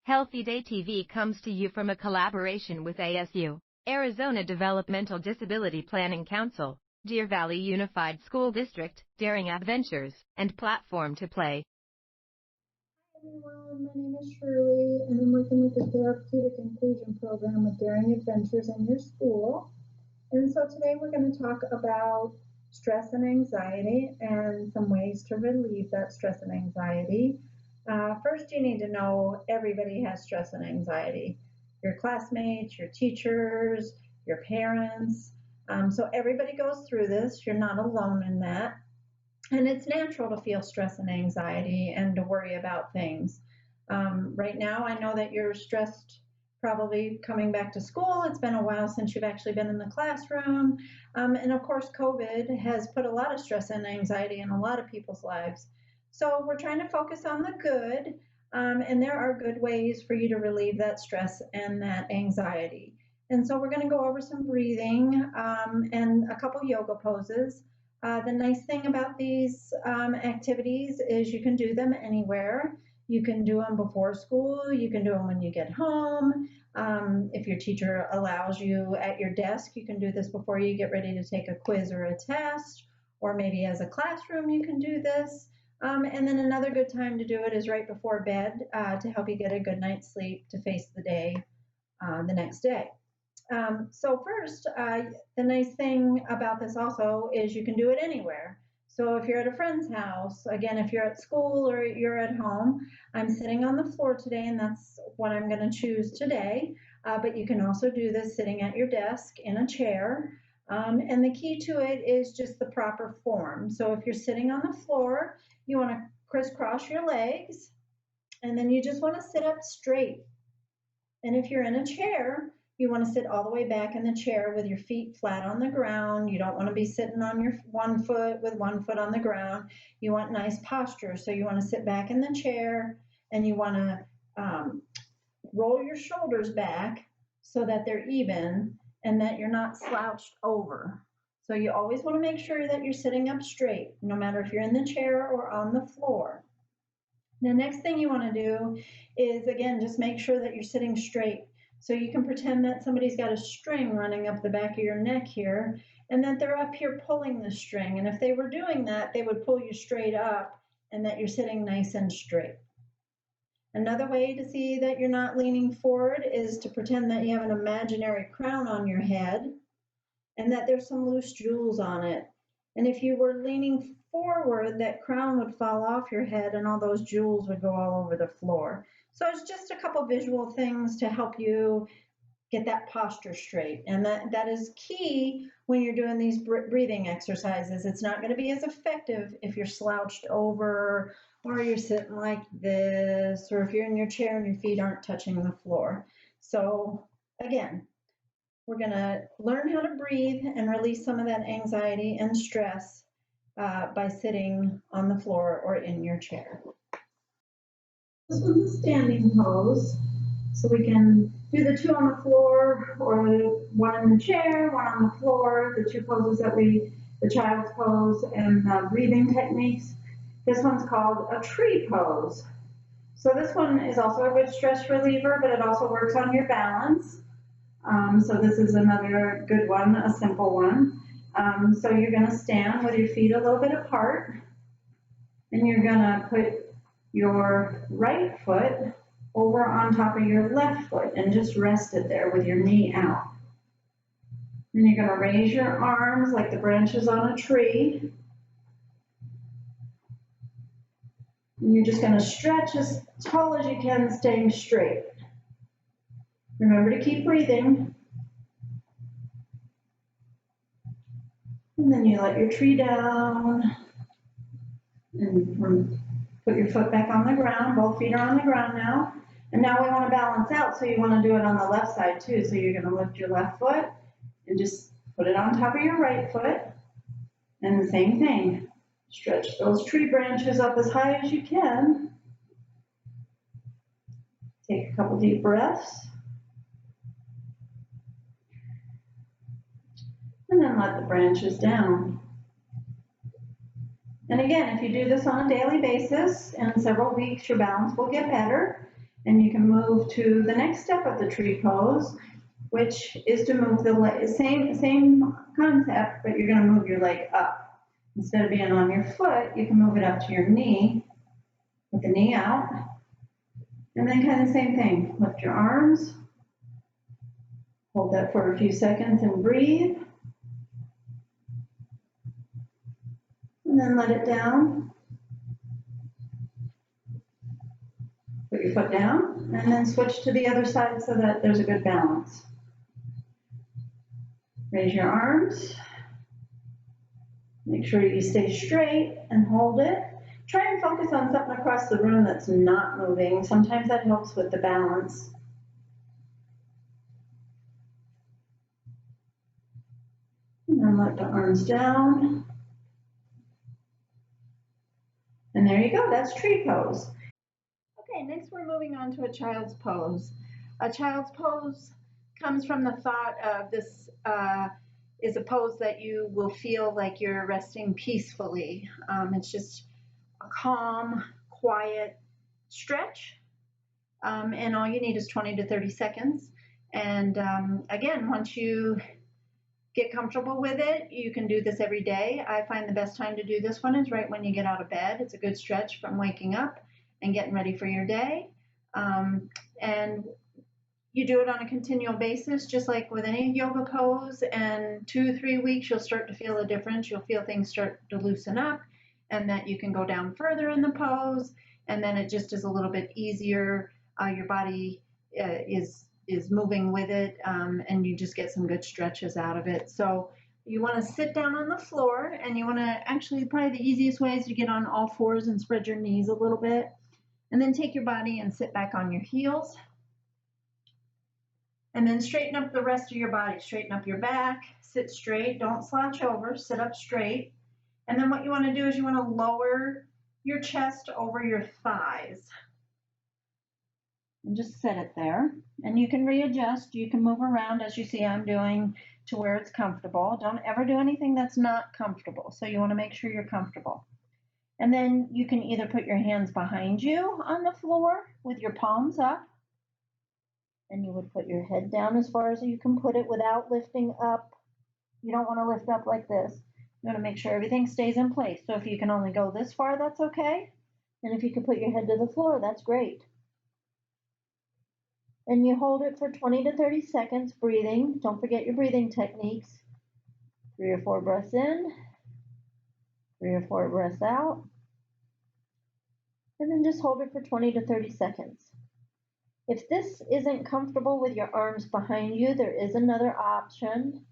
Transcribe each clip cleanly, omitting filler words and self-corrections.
Healthy Day TV comes to you from a collaboration with ASU, Arizona Developmental Disability Planning Council, Deer Valley Unified School District, Daring Adventures, and Platform to Play. Hi everyone, my name is Shirley, and I'm working with the Therapeutic Inclusion Program with Daring Adventures in your school. And so today we're going to talk about stress and anxiety and some ways to relieve that stress and anxiety. First, you need to know everybody has stress and anxiety. Your classmates, your teachers, your parents. So everybody goes through this. You're not alone in that. And it's natural to feel stress and anxiety and to worry about things. Right now, I know that you're stressed probably coming back to school. It's been a while since you've actually been in the classroom. And of course, COVID has put a lot of stress and anxiety in a lot of people's lives. So we're trying to focus on the good, and there are good ways for you to relieve that stress and that anxiety. And so we're going to go over some breathing and a couple yoga poses. The nice thing about these activities is you can do them anywhere. You can do them before school. You can do them when you get home. If your teacher allows you at your desk, you can do this before you get ready to take a quiz or a test, or maybe as a classroom you can do this. And then another good time to do it is right before bed to help you get a good night's sleep to face the day the next day. So first, the nice thing about this also is you can do it anywhere. So if you're at a friend's house, again, if you're at school or you're at home, I'm sitting on the floor today, and that's what I'm going to choose today. But you can also do this sitting at your desk in a chair. And the key to it is just the proper form. So if you're sitting on the floor, you want to crisscross your legs, and then you just want to sit up straight. And if you're in a chair, you want to sit all the way back in the chair with your feet flat on the ground. You don't want to be sitting on your one foot with one foot on the ground. You want nice posture. So you want to sit back in the chair, and you want to roll your shoulders back so that they're even and that you're not slouched over. So you always want to make sure that you're sitting up straight, no matter if you're in the chair or on the floor. The next thing you want to do is, again, just make sure that you're sitting straight. So you can pretend that somebody's got a string running up the back of your neck here, and that they're up here pulling the string. And if they were doing that, they would pull you straight up, and that you're sitting nice and straight. Another way to see that you're not leaning forward is to pretend that you have an imaginary crown on your head and that there's some loose jewels on it. And if you were leaning forward, that crown would fall off your head and all those jewels would go all over the floor. So it's just a couple visual things to help you get that posture straight. And that is key when you're doing these breathing exercises. It's not going to be as effective if you're slouched over, or you're sitting like this, or if you're in your chair and your feet aren't touching the floor. So again, we're going to learn how to breathe and release some of that anxiety and stress by sitting on the floor or in your chair. This one's a standing pose. So we can do the two on the floor, or one in the chair, one on the floor, the two poses that the child's pose and breathing techniques. This one's called a tree pose. So this one is also a good stress reliever, but it also works on your balance. So this is another good one, a simple one. So you're going to stand with your feet a little bit apart, and you're going to put your right foot over on top of your left foot and just rest it there with your knee out. And you're going to raise your arms like the branches on a tree. And you're just going to stretch as tall as you can, staying straight. Remember to keep breathing. And then you let your tree down and put your foot back on the ground. Both feet are on the ground now. And now we want to balance out, so you want to do it on the left side too. So you're going to lift your left foot and just put it on top of your right foot. And the same thing. Stretch those tree branches up as high as you can. Take a couple deep breaths. And then let the branches down. And again, if you do this on a daily basis, in several weeks, your balance will get better. And you can move to the next step of the tree pose, which is to move the leg, same concept, but you're going to move your leg up. Instead of being on your foot, you can move it up to your knee with the knee out. And then kind of the same thing. Lift your arms. Hold that for a few seconds and breathe. And then let it down. Put your foot down and then switch to the other side so that there's a good balance. Raise your arms. Make sure you stay straight and hold it. Try and focus on something across the room that's not moving. Sometimes that helps with the balance. And then let the arms down. And there you go, that's tree pose. Okay, next we're moving on to a child's pose. A child's pose comes from the thought of this is a pose that you will feel like you're resting peacefully. It's just a calm, quiet stretch, and all you need is 20 to 30 seconds. And again, once you get comfortable with it, you can do this every day. I find the best time to do this one is right when you get out of bed. It's a good stretch from waking up and getting ready for your day. And you do it on a continual basis, just like with any yoga pose, and 2-3 weeks, you'll start to feel a difference. You'll feel things start to loosen up and that you can go down further in the pose. And then it just is a little bit easier. Your body is moving with it, and you just get some good stretches out of it. So you want to sit down on the floor, and you want to actually, probably the easiest way is to get on all fours and spread your knees a little bit, and then take your body and sit back on your heels. And then straighten up the rest of your body. Straighten up your back, sit straight, don't slouch over, sit up straight. And then what you want to do is you want to lower your chest over your thighs. And just set it there. And you can readjust. You can move around as you see I'm doing to where it's comfortable. Don't ever do anything that's not comfortable. So you want to make sure you're comfortable. And then you can either put your hands behind you on the floor with your palms up. And you would put your head down as far as you can put it without lifting up. You don't want to lift up like this. You want to make sure everything stays in place. So if you can only go this far, that's okay. And if you can put your head to the floor, that's great. And you hold it for 20 to 30 seconds, breathing. Don't forget your breathing techniques. 3 or 4 breaths in, 3 or 4 breaths out. And then just hold it for 20 to 30 seconds. If this isn't comfortable with your arms behind you, there is another option.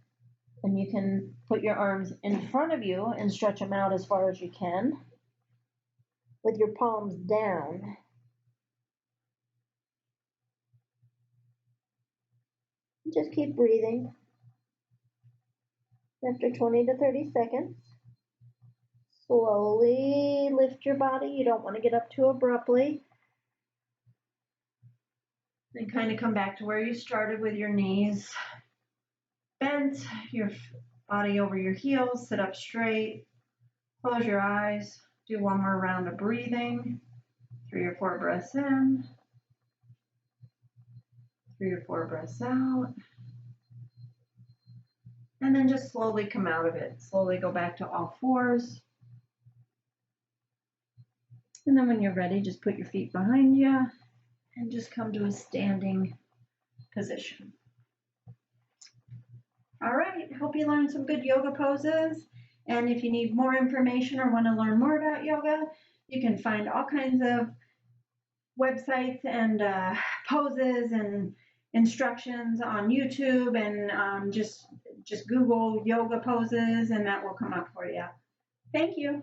And you can put your arms in front of you and stretch them out as far as you can with your palms down. Just keep breathing. After 20 to 30 seconds, slowly lift your body. You don't want to get up too abruptly. Then kind of come back to where you started with your knees bent, your body over your heels, sit up straight, close your eyes, do one more round of breathing, 3 or 4 breaths in, 3 or 4 breaths out, and then just slowly come out of it. Slowly go back to all fours. And then when you're ready, just put your feet behind you and just come to a standing position. All right, hope you learned some good yoga poses. And if you need more information or want to learn more about yoga, you can find all kinds of websites and poses and instructions on YouTube, and just Google yoga poses and that will come up for you. Thank you.